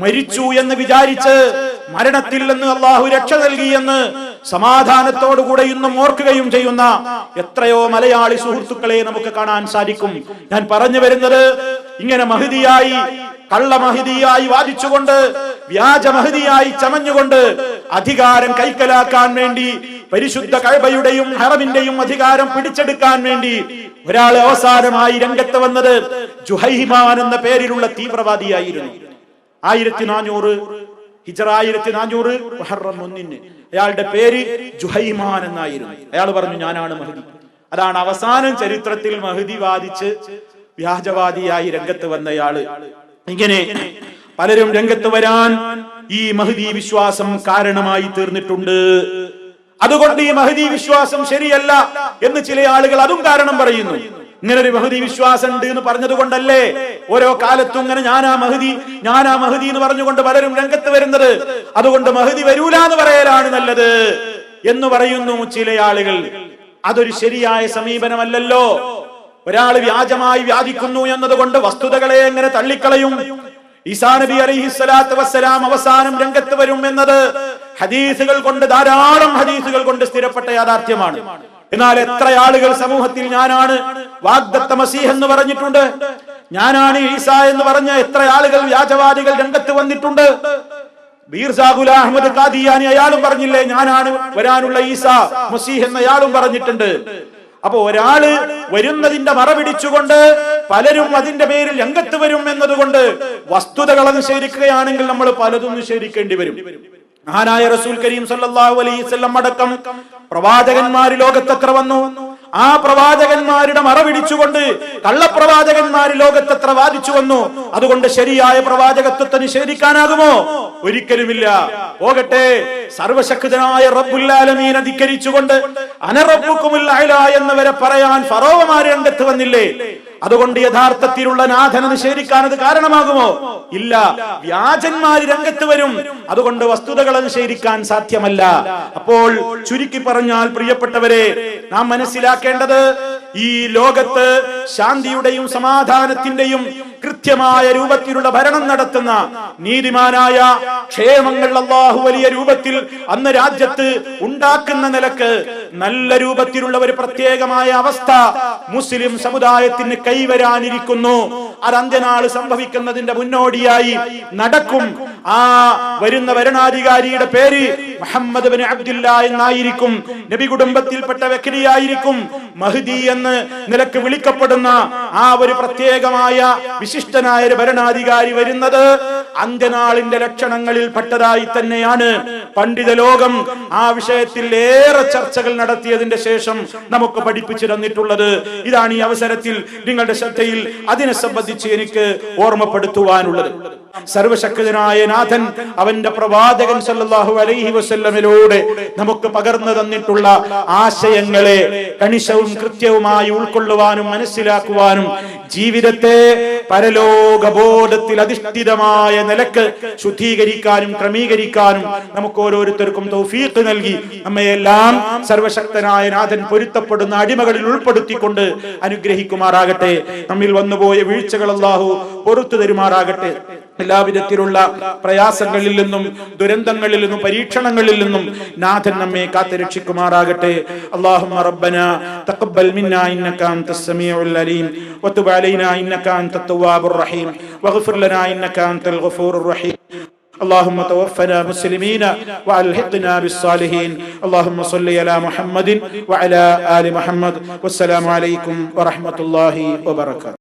മരിച്ചു എന്ന് വിചാരിച്ച് മരണത്തിൽ നിന്ന് അള്ളാഹു രക്ഷ നൽകിയെന്ന് സമാധാനത്തോടുകൂടെ ഇന്നും ഓർക്കുകയും ചെയ്യുന്ന എത്രയോ മലയാളി സുഹൃത്തുക്കളെ നമുക്ക് കാണാൻ സാധിക്കും. ഞാൻ പറഞ്ഞു വരുന്നത്, ഇങ്ങനെ മഹ്ദിയായി, കള്ള മഹ്ദിയായി വാദിച്ചുകൊണ്ട്, വ്യാജ മഹ്ദിയായി ചമഞ്ഞുകൊണ്ട് അധികാരം കൈക്കലാക്കാൻ വേണ്ടി, പരിശുദ്ധ കഅബയുടെയും ഹറമിന്റെയും അധികാരം പിടിച്ചെടുക്കാൻ വേണ്ടി ഒരാൾ അവസാനമായി രംഗത്ത് വന്നത് ജുഹൈമാൻ എന്ന പേരിലുള്ള തീവ്രവാദിയായിരുന്നു. 1400 ഹിജ്റ 1400 മുഹറം 1 അയാളുടെ പേര് ജുഹൈമാൻ എന്നായിരുന്നു. അയാൾ പറഞ്ഞു, ഞാനാണ് മഹ്ദി. അതാണ് അവസാനം ചരിത്രത്തിൽ മഹ്ദി വാദിച്ച് വ്യാജവാദിയായി രംഗത്ത് വന്നയാള്. ഇങ്ങനെ പലരും രംഗത്ത് വരാൻ ഈ മഹ്ദി വിശ്വാസം കാരണമായി തീർന്നിട്ടുണ്ട്. അതുകൊണ്ട് ഈ മഹ്ദി വിശ്വാസം ശരിയല്ല എന്ന് ചില ആളുകൾ അതും കാരണം പറയുന്നു. ഇങ്ങനെ ഒരു മഹ്ദി വിശ്വാസം ഉണ്ട് എന്ന് പറഞ്ഞത് കൊണ്ടല്ലേ ഓരോ കാലത്തും ഇങ്ങനെ ഞാനാ മഹ്ദി എന്ന് പറഞ്ഞുകൊണ്ട് പലരും രംഗത്ത് വരുന്നത്. അതുകൊണ്ട് മഹ്ദി വരൂല എന്ന് പറയലാണ് നല്ലത് എന്ന് പറയുന്നു ചില ആളുകൾ. അതൊരു ശരിയായ സമീപനമല്ലല്ലോ. ഒരാൾ വ്യാജമായി വ്യാധിക്കുന്നു എന്നതുകൊണ്ട് വസ്തുതകളെ എങ്ങനെ തള്ളിക്കളയും? ഈസാ നബി അലൈഹിസ്സലാത്തു വസ്സലാം അവസാനം രംഗത്ത് വരും എന്നത് ഹദീസുകൾ കൊണ്ട്, ധാരാളം ഹദീസുകൾ കൊണ്ട് സ്ഥിരപ്പെട്ട യാഥാർത്ഥ്യമാണ്. എന്നാൽ എത്ര ആളുകൾ സമൂഹത്തിൽ ഞാനാണ് വാഗ്ദത്ത മസീഹ് എന്ന് പറഞ്ഞിട്ടുണ്ട്, ഞാനാണ് ഈസാ എന്ന് പറഞ്ഞ എത്ര ആളുകൾ വ്യാജവാദികൾ രംഗത്ത് വന്നിട്ടുണ്ട്. മീർസാ ഗുലാം അഹ്മദ് ഖാദിയാനി അയാളും പറഞ്ഞില്ലേ, ഞാനാണ് വരാനുള്ള ഈസാ മസീഹ് എന്ന് അയാളും പറഞ്ഞിട്ടുണ്ട്. അപ്പൊ ഒരാള് വരുന്നതിന്റെ മറപിടിച്ചുകൊണ്ട് പലരും അതിന്റെ പേരിൽ രംഗത്ത് വരും എന്നതുകൊണ്ട് വസ്തുതകൾ നിഷേധിക്കുകയാണെങ്കിൽ നമ്മൾ പലതും നിഷേധിക്കേണ്ടി വരും. മഹാനായ റസൂൽ കരീം സല്ലല്ലാഹു അലൈഹി വസല്ലം അടക്കം പ്രവാചകന്മാർ ലോകത്തെത്ര വന്നു? ആ പ്രവാചകന്മാരുടെ മറപിടിച്ചുകൊണ്ട് കള്ളപ്രവാചകന്മാർ ലോകത്തെത്ര വാദിച്ചു വന്നു. അതുകൊണ്ട് ശരിയായ പ്രവാചകത്വത്തെ നിഷേധിക്കാനാകുമോ? ഒരിക്കലുമില്ല. പോകട്ടെ, സർവശക്തനായ റബ്ബുൽ ആലമീനെ ധിക്കരിച്ചുകൊണ്ട് അന റബ്ബുക്കുമുൽ അഅ്ലാ എന്നവരെ പറയാൻ ഫറോവമാർ രംഗത്ത് വന്നില്ലേ? അതുകൊണ്ട് യഥാർത്ഥത്തിലുള്ള നാഥനെ നിഷേധിക്കാൻ അത് കാരണമാകുമോ? ഇല്ല. വ്യാജന്മാര് രംഗത്ത് വരും. അതുകൊണ്ട് വസ്തുതകളെ നിഷേധിക്കാൻ സാധ്യമല്ല. അപ്പോൾ ചുരുക്കി പറഞ്ഞാൽ പ്രിയപ്പെട്ടവരെ, നാം മനസ്സിലാക്കേണ്ടത് ഈ ലോകത്ത് ശാന്തിയുടെയും സമാധാനത്തിന്റെയും കൃത്യമായ രൂപത്തിലുള്ള ഭരണം നടത്തുന്ന നീതിമാനായ ക്ഷേമങ്ങൾ അല്ലാഹു വലിയ രൂപത്തിൽ അന്ന് രാജ്യത്ത് ഉണ്ടാക്കുന്ന നിലക്ക് നല്ല രൂപത്തിലുള്ള ഒരു പ്രത്യേകമായ അവസ്ഥ മുസ്ലിം സമുദായത്തിന് കൈവരാനിരിക്കുന്നു. അത് അന്ത്യനാൾ സംഭവിക്കുന്നതിന്റെ മുന്നോടിയായി നടക്കും. ആ വരുന്ന ഭരണാധികാരിയുടെ പേര് മുഹമ്മദ് ബിൻ അബ്ദുല്ല എന്നായിരിക്കും. നബി കുടുംബത്തിൽപ്പെട്ട വ്യക്തിയായിരിക്കും. മഹ്ദി എന്ന് നിലക്ക് വിളിക്കപ്പെടുന്ന ആ ഒരു പ്രത്യേകമായ വിശിഷ്ടനായ ഒരു ഭരണാധികാരി വരുന്നത് അന്ത്യനാളിന്റെ ലക്ഷണങ്ങളിൽ പെട്ടതായി തന്നെയാണ്. പണ്ഡിത ലോകം ആ വിഷയത്തിൽ ഏറെ ചർച്ചകൾ നടത്തിയതിന്റെ ശേഷം നമുക്ക് പഠിപ്പിച്ചു തന്നിട്ടുള്ളത്. ഇതാണ് ഈ അവസരത്തിൽ നിങ്ങളുടെ ശ്രദ്ധയിൽ അതിനെ സംബന്ധിച്ച് എനിക്ക് ഓർമ്മപ്പെടുത്തുവാനുള്ളത്. സർവശക്തനായ നാഥൻ അവന്റെ പ്രവാചകൻ സല്ലല്ലാഹു അലൈഹി വസല്ലമിലൂടെ നമുക്ക് പകർന്നു തന്നിട്ടുള്ള ആശയങ്ങളെ കണിശവും കൃത്യവുമായി ഉൾക്കൊള്ളുവാനും മനസ്സിലാക്കുവാനും ജീവിതത്തെ പരലോകബോധത്തിൽ അധിഷ്ഠിതമായ നിലക്ക് ശുദ്ധീകരിക്കാനും ക്രമീകരിക്കാനും നമുക്ക് ഓരോരുത്തർക്കും തൗഫീഖ് നൽകി നമ്മയെല്ലാം സർവശക്തനായ നാഥൻ പൊരുത്തപ്പെടുന്ന അടിമകളിൽ ഉൾപ്പെടുത്തിക്കൊണ്ട് അനുഗ്രഹിക്കുമാറാകട്ടെ. നമ്മിൽ വന്നുപോയ വീഴ്ചകൾ അല്ലാഹു പൊറുത്തു തരുമാറാകട്ടെ. എല്ലാവിധത്തിലുള്ള പ്രയാസങ്ങളിൽ നിന്നും ദുരന്തങ്ങളിൽ നിന്നും പരീക്ഷണങ്ങളിൽ നിന്നും നാഥൻ നമ്മെ കാത്തുരക്ഷിക്കുമാറാകട്ടെ. അല്ലാഹുമ്മ റബ്ബനാ തഖബ്ബൽ മിന്നാ ഇന്നക അൻതസ് സമീഉൽ അലീം വതുബ് അലൈനാ ഇന്നക അൻതത് തവ്വാബുർ റഹീം വഗ്ഫിർ ലനാ ഇന്നക അൻതൽ ഗഫൂറുർ റഹീം. اللهم توفنا مسلمين والحقنا بالصالحين. اللهم صل على محمد وعلى آل محمد. والسلام عليكم ورحمة الله وبركاته.